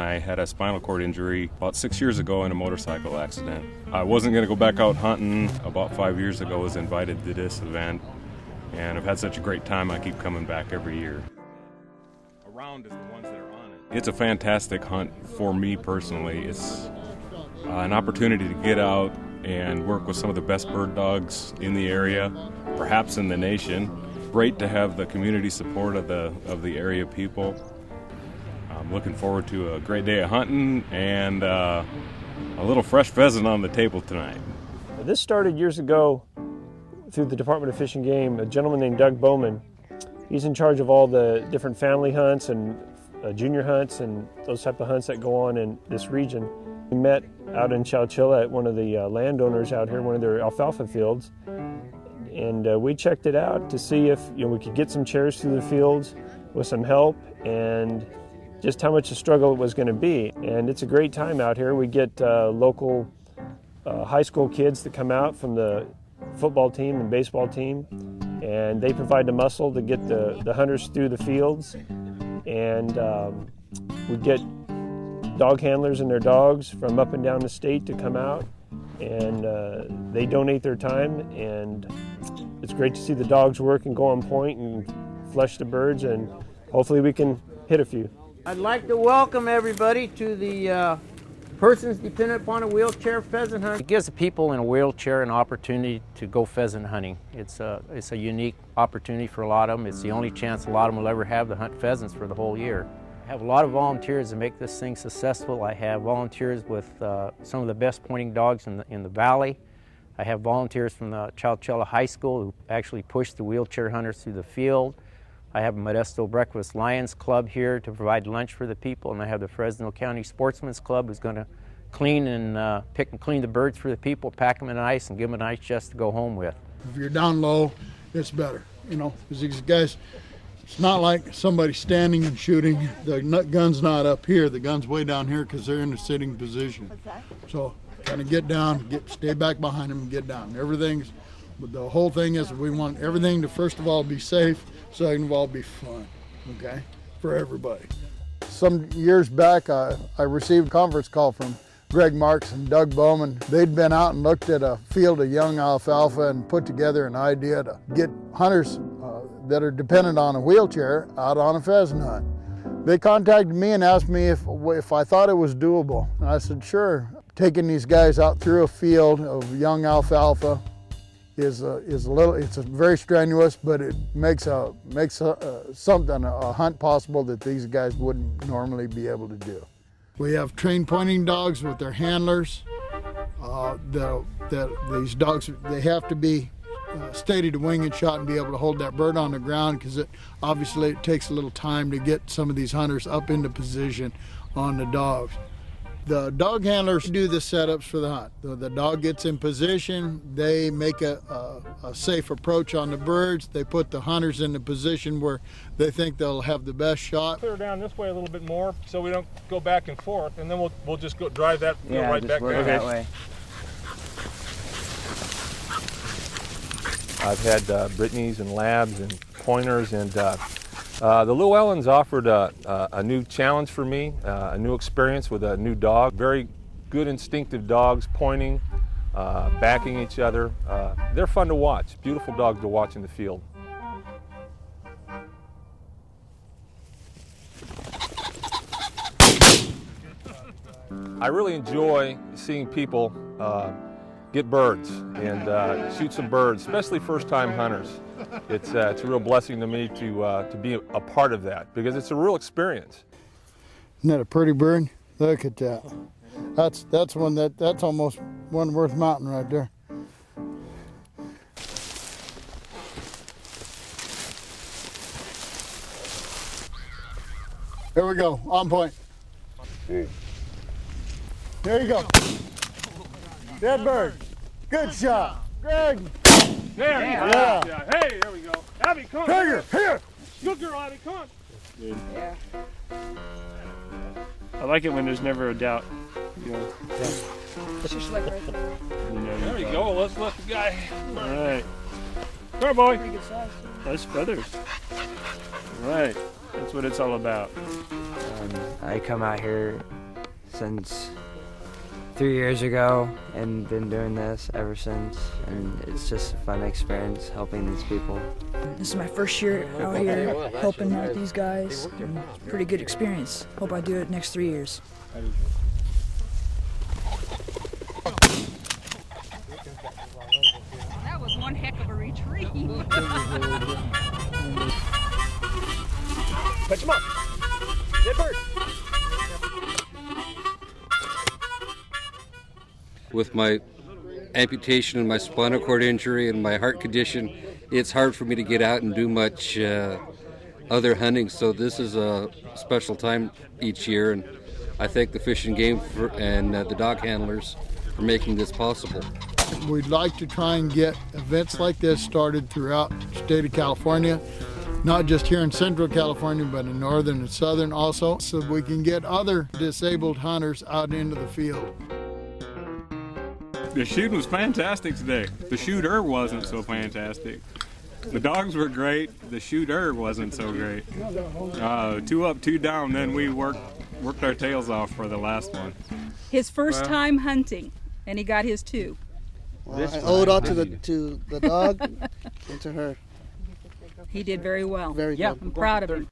I had a spinal cord injury about 6 years ago in a motorcycle accident. I wasn't going to go back out hunting. About 5 years ago I was invited to this event, and I've had such a great time I keep coming back every year. Around is the ones that are on it. It's a fantastic hunt for me personally. It's an opportunity to get out and work with some of the best bird dogs in the area, perhaps in the nation. Great to have the community support of the area people. I'm looking forward to a great day of hunting and a little fresh pheasant on the table tonight. This started years ago through the Department of Fish and Game. A gentleman named Doug Bowman. He's in charge of all the different family hunts and junior hunts and those type of hunts that go on in this region. We met out in Chowchilla at one of the landowners out here, one of their alfalfa fields, and we checked it out to see if we could get some chairs through the fields with some help, and just how much a struggle it was going to be. And it's a great time out here. We get local high school kids that come out from the football team and baseball team, and they provide the muscle to get the hunters through the fields. And we get dog handlers and their dogs from up and down the state to come out, and they donate their time, and it's great to see the dogs work and go on point and flush the birds, and hopefully we can hit a few. I'd like to welcome everybody to the persons dependent upon a wheelchair pheasant hunt. It gives the people in a wheelchair an opportunity to go pheasant hunting. It's a unique opportunity for a lot of them. It's the only chance a lot of them will ever have to hunt pheasants for the whole year. I have a lot of volunteers to make this thing successful. I have volunteers with some of the best pointing dogs in the valley. I have volunteers from the Chowchilla High School who actually push the wheelchair hunters through the field. I have a Modesto Breakfast Lions Club here to provide lunch for the people, and I have the Fresno County Sportsman's Club who's going to clean and pick and clean the birds for the people, pack them in ice, and give them an ice chest to go home with. If you're down low, it's better, because these guys, it's not like somebody standing and shooting. The gun's not up here, the gun's way down here because they're in a sitting position. So kind of get down, stay back behind them and get down. But the whole thing is we want everything to first of all be safe, second of all be fun, okay, for everybody. Some years back I received a conference call from Greg Marks and Doug Bowman. They'd been out and looked at a field of young alfalfa and put together an idea to get hunters that are dependent on a wheelchair out on a pheasant hunt. They contacted me and asked me if I thought it was doable. And I said, sure. Taking these guys out through a field of young alfalfa is it's very strenuous, but it makes a hunt possible that these guys wouldn't normally be able to do. We have trained pointing dogs with their handlers. These dogs, they have to be steady to wing and shot and be able to hold that bird on the ground, because obviously it takes a little time to get some of these hunters up into position on the dogs. The dog handlers do the setups for the hunt. The dog gets in position, they make a safe approach on the birds, they put the hunters in the position where they think they'll have the best shot. Clear down this way a little bit more so we don't go back and forth, and then we'll just go drive that right back down. That way. I've had Brittany's and Labs and Pointers, and the Llewellyns offered a new challenge for me, a new experience with a new dog. Very good instinctive dogs, pointing, backing each other. They're fun to watch, beautiful dogs to watch in the field. I really enjoy seeing people get birds and shoot some birds, especially first-time hunters. It's a real blessing to me to be a part of that, because it's a real experience. Isn't that a pretty bird? Look at that. That's almost one worth mountain right there. There we go, on point. There you go. Dead bird. Good shot. Greg. There, yeah. Hey, there we go. Abby, come on. Trigger, here. Good girl, Abby, come on. Yeah. I like it when there's never a doubt. There you go. Let's let the guy. All right. Come on, boy. Nice feathers. All right. That's what it's all about. I come out here since 3 years ago and been doing this ever since, and it's just a fun experience helping these people. This is my first year out here helping out these guys. It's a pretty good experience. Hope I do it next 3 years. That was one heck of a retrieve. Touch him up. Dead bird. With my amputation and my spinal cord injury and my heart condition, it's hard for me to get out and do much other hunting, so this is a special time each year, and I thank the Fish and Game and the dog handlers for making this possible. We'd like to try and get events like this started throughout the state of California, not just here in Central California, but in Northern and Southern also, so we can get other disabled hunters out into the field. The shooting was fantastic today. The shooter wasn't so fantastic. The dogs were great. The shooter wasn't so great. 2 up, 2 down. Then we worked our tails off for the last one. His first time hunting, and he got his 2. Well, I owe it all to the dog and to her. He did very well. Very good. I'm proud of him.